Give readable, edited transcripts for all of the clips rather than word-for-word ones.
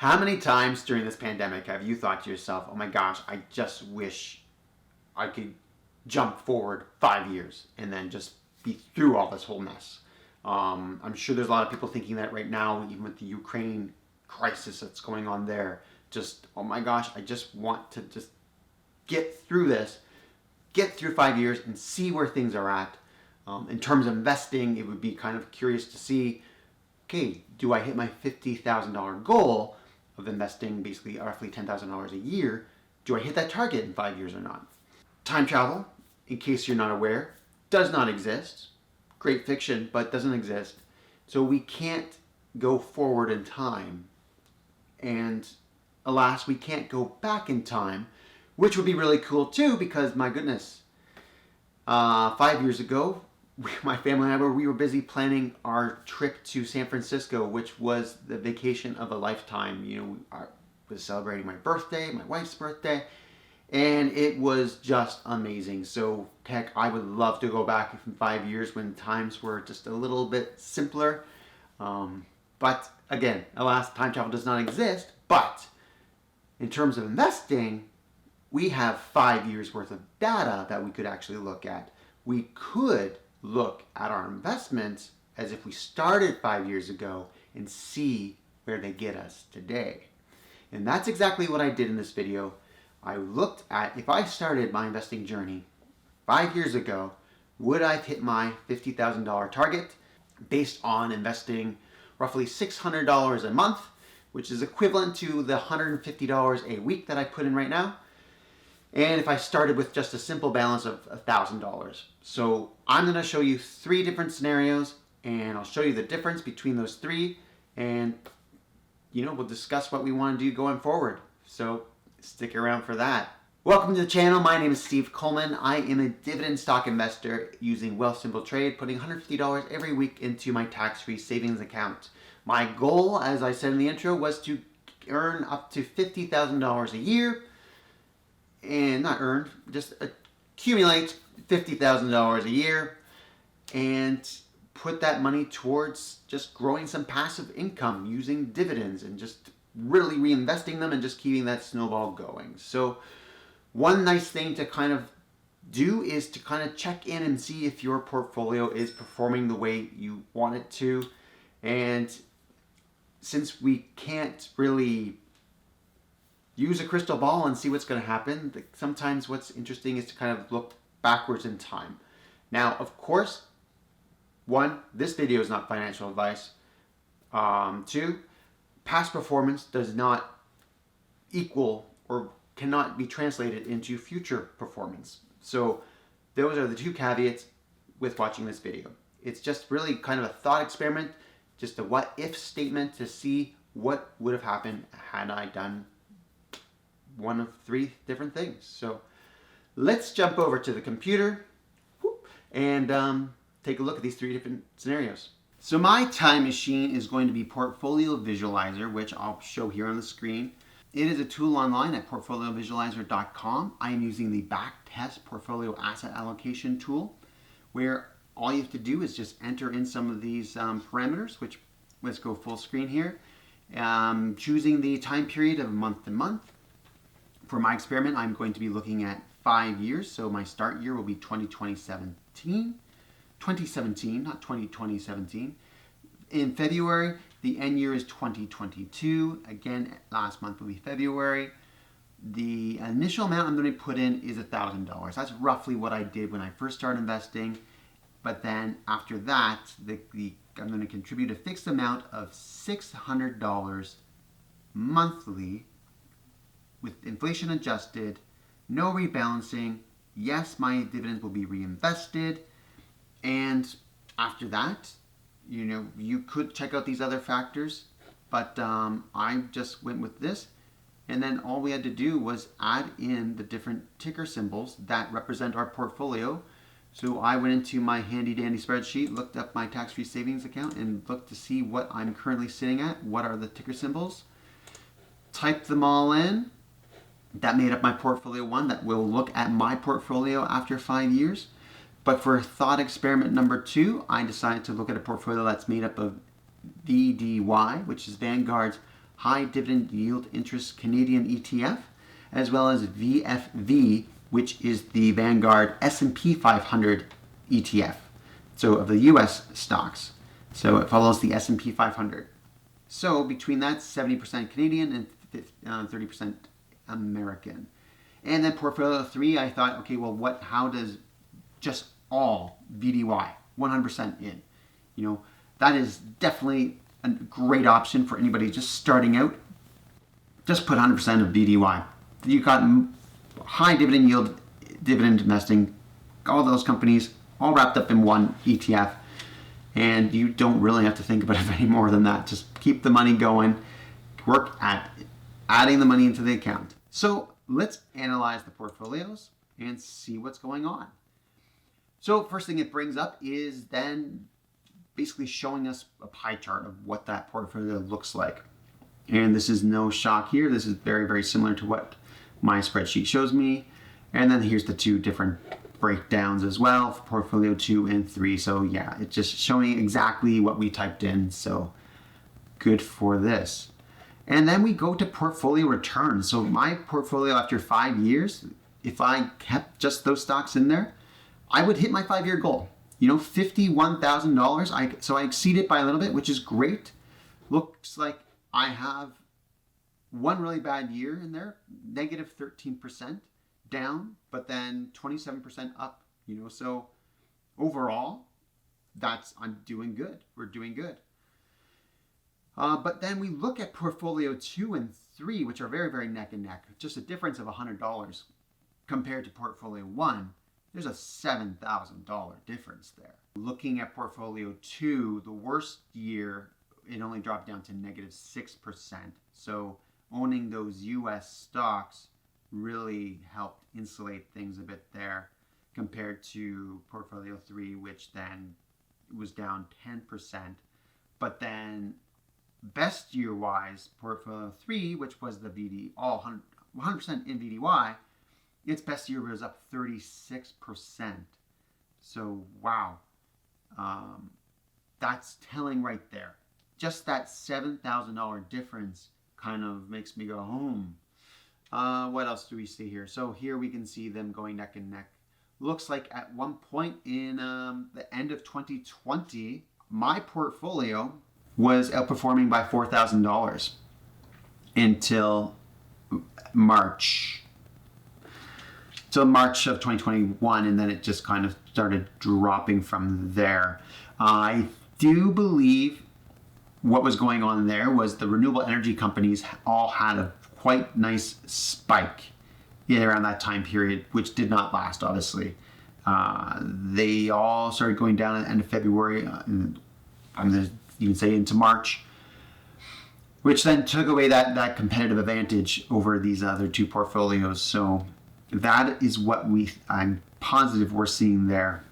How many times during this pandemic have you thought to yourself, oh my gosh, I just wish I could jump forward 5 years and then just be through all this whole mess? I'm sure there's a lot of people thinking that right now, even with the Ukraine crisis that's going on there. Just, oh my gosh, I just want to just get through this, get through 5 years and see where things are at. In terms of investing, it would be kind of curious to see, okay, do I hit my $50,000 goal of investing basically roughly $10,000 a year? Do I hit that target in 5 years or not? Time travel, in case you're not aware, does not exist. Great fiction, but doesn't exist. So we can't go forward in time. And alas, we can't go back in time, which would be really cool too, because my goodness, 5 years ago, my family and I we were busy planning our trip to San Francisco, which was the vacation of a lifetime. You know, I was celebrating my birthday, my wife's birthday, and it was just amazing. So heck, I would love to go back in 5 years when times were just a little bit simpler. But again, alas, time travel does not exist. But in terms of investing, we have 5 years worth of data that we could actually look at. We could look at our investments as if we started 5 years ago and see where they get us today. And that's exactly what I did in this video. I looked at, if I started my investing journey 5 years ago, would I hit my $50,000 target based on investing roughly $600 a month, which is equivalent to the $150 a week that I put in right now. And if I started with just a simple balance of $1,000. So I'm going to show you 3 different scenarios, and I'll show you the difference between those 3, and we'll discuss what we want to do going forward. So stick around for that. Welcome to the channel. My name is Steve Coleman. I am a dividend stock investor using Wealthsimple Trade, putting $150 every week into my tax-free savings account. My goal, as I said in the intro, was to earn up to $50,000 a year. And not earn, just accumulate $50,000 a year and put that money towards just growing some passive income using dividends and just really reinvesting them and just keeping that snowball going. So one nice thing to kind of do is to kind of check in and see if your portfolio is performing the way you want it to. And since we can't really use a crystal ball and see what's going to happen, sometimes what's interesting is to kind of look backwards in time. Now, of course, 1, this video is not financial advice. 2, past performance does not equal or cannot be translated into future performance. So those are the 2 caveats with watching this video. It's just really kind of a thought experiment, just a what if statement to see what would have happened had I done one of 3 different things. So let's jump over to the computer and take a look at these 3 different scenarios. So my time machine is going to be Portfolio Visualizer, which I'll show here on the screen. It is a tool online at portfoliovisualizer.com. I am using the backtest portfolio asset allocation tool, where all you have to do is just enter in some of these parameters, which let's go full screen here. Choosing the time period of month to month. For my experiment, I'm going to be looking at 5 years, so my start year will be 2017, not 2017. In February, the end year is 2022. Again, last month will be February. The initial amount I'm going to put in is $1,000. That's roughly what I did when I first started investing. But then after that, I'm going to contribute a fixed amount of $600 monthly, with inflation adjusted, no rebalancing. Yes, my dividends will be reinvested. And after that, you could check out these other factors, but I just went with this. And then all we had to do was add in the different ticker symbols that represent our portfolio. So I went into my handy dandy spreadsheet, looked up my tax-free savings account, and looked to see what I'm currently sitting at. What are the ticker symbols? Typed them all in. That made up my portfolio 1 that will look at my portfolio after 5 years. But for thought experiment number 2, I decided to look at a portfolio that's made up of VDY, which is Vanguard's High Dividend Yield Interest Canadian ETF, as well as VFV, which is the Vanguard S&P 500 ETF. So of the US stocks. So it follows the S&P 500. So between that, 70% Canadian and 30% American. And then portfolio 3, I thought, okay, well, how does just all VDY, 100% in? You know, that is definitely a great option for anybody just starting out. Just put 100% of VDY. You got high dividend yield, dividend investing, all those companies all wrapped up in one ETF, and you don't really have to think about it any more than that. Just keep the money going, work at adding the money into the account. So let's analyze the portfolios and see what's going on. So first thing it brings up is then basically showing us a pie chart of what that portfolio looks like. And this is no shock here. This is very, very similar to what my spreadsheet shows me. And then here's the two different breakdowns as well for portfolio 2 and 3. So yeah, it's just showing exactly what we typed in. So good for this. And then we go to portfolio returns. So my portfolio after 5 years, if I kept just those stocks in there, I would hit my 5-year goal. You know, $51,000. So I exceeded by a little bit, which is great. Looks like I have one really bad year in there, negative 13% down, but then 27% up, you know, so overall, I'm doing good. We're doing good. But then we look at portfolio 2 and 3, which are very, very neck and neck, just a difference of $100 compared to portfolio 1. There's a $7,000 difference there. Looking at portfolio 2, the worst year, it only dropped down to negative 6%. So owning those US stocks really helped insulate things a bit there compared to portfolio 3, which then was down 10%. But then best year wise, portfolio 3, which was the VD, all 100% in VDY, its best year was up 36%. So wow, that's telling right there. Just that $7,000 difference kind of makes me go, what else do we see here? So here we can see them going neck and neck. Looks like at one point in the end of 2020, my portfolio was outperforming by $4,000 until March. So March of 2021, and then it just kind of started dropping from there. I do believe what was going on there was the renewable energy companies all had a quite nice spike around that time period, which did not last, obviously. They all started going down at the end of February, and I'm going to even say into March, which then took away that competitive advantage over these other two portfolios. So that is what I'm positive we're seeing there.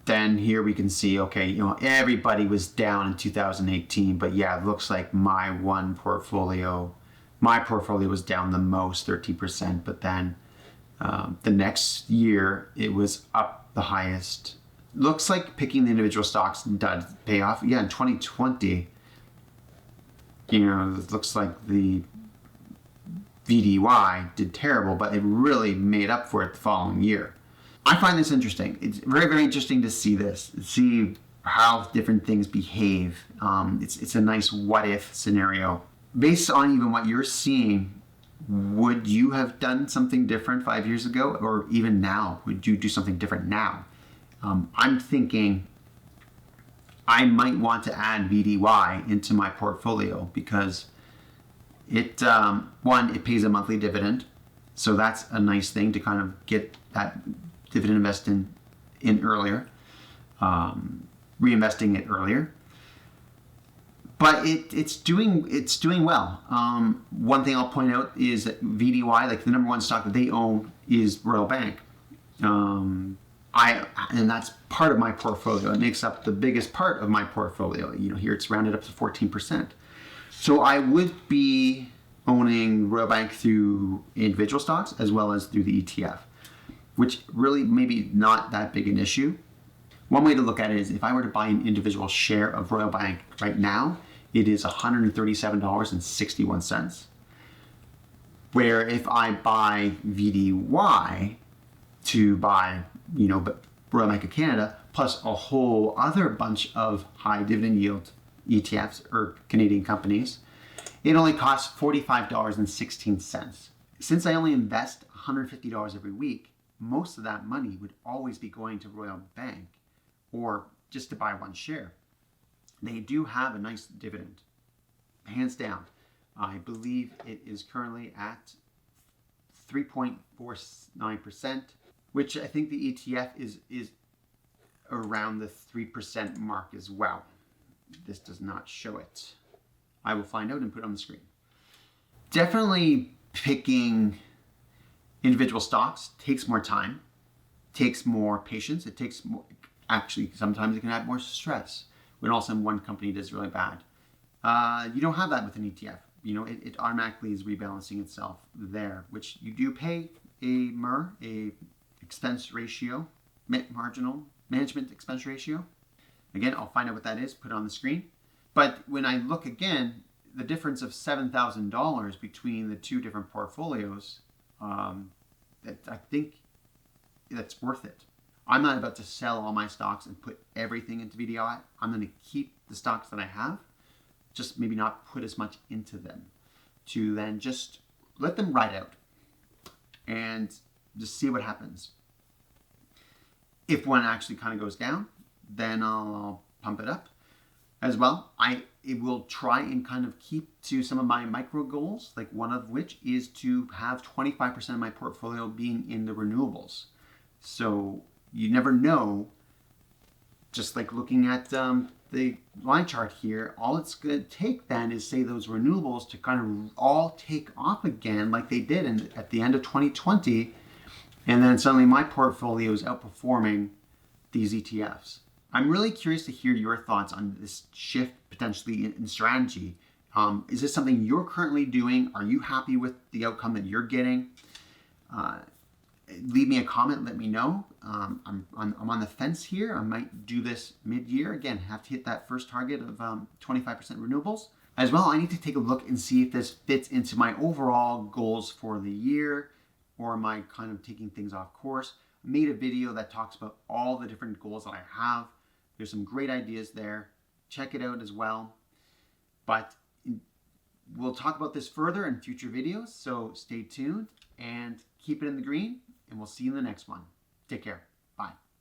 Then here we can see, okay, you know, everybody was down in 2018, but yeah, it looks like my portfolio was down the most, 13%, but then the next year it was up the highest. Looks like picking the individual stocks does pay off. Yeah, in 2020, you know, it looks like the VDY did terrible, but it really made up for it the following year. I find this interesting. It's very, very interesting to see this, see how different things behave. It's a nice what-if scenario. Based on even what you're seeing, would you have done something different 5 years ago, or even now? Would you do something different now? I'm thinking I might want to add VDY into my portfolio because it, one, it pays a monthly dividend. So that's a nice thing to kind of get that dividend invested in earlier, reinvesting it earlier. But it's doing well. One thing I'll point out is that VDY, like the number one stock that they own, is Royal Bank. And that's part of my portfolio. It makes up the biggest part of my portfolio. You know, here it's rounded up to 14%. So I would be owning Royal Bank through individual stocks as well as through the ETF, which really maybe not that big an issue. One way to look at it is if I were to buy an individual share of Royal Bank right now, it is $137.61. Where if I buy VDY to buy, Royal Bank of Canada, plus a whole other bunch of high dividend yield ETFs or Canadian companies, it only costs $45.16. Since I only invest $150 every week, most of that money would always be going to Royal Bank or just to buy one share. They do have a nice dividend, hands down. I believe it is currently at 3.49%, which I think the ETF is around the 3% mark as well. This does not show it. I will find out and put it on the screen. Definitely picking individual stocks takes more time, takes more patience, it takes more, actually sometimes it can add more stress when all of a sudden one company does really bad. You don't have that with an ETF. It automatically is rebalancing itself there, which you do pay a MER, a expense ratio, marginal management expense ratio. Again, I'll find out what that is, put it on the screen. But when I look again, the difference of $7,000 between the two different portfolios, I think that's worth it. I'm not about to sell all my stocks and put everything into VDI. I'm going to keep the stocks that I have, just maybe not put as much into them, to then just let them ride out and just see what happens. If one actually kind of goes down, then I'll pump it up as well. It will try and kind of keep to some of my micro goals, like one of which is to have 25% of my portfolio being in the renewables. So you never know, just like looking at the line chart here, all it's going to take then is, say, those renewables to kind of all take off again like they did at the end of 2020, and then suddenly my portfolio is outperforming these ETFs. I'm really curious to hear your thoughts on this shift potentially in strategy. Is this something you're currently doing? Are you happy with the outcome that you're getting? Leave me a comment, let me know. I'm on the fence here. I might do this mid-year. Again, have to hit that first target of 25% renewables. As well, I need to take a look and see if this fits into my overall goals for the year, or am I kind of taking things off course. I made a video that talks about all the different goals that I have. There's some great ideas there. Check it out as well. But we'll talk about this further in future videos, so stay tuned and keep it in the green, and we'll see you in the next one. Take care.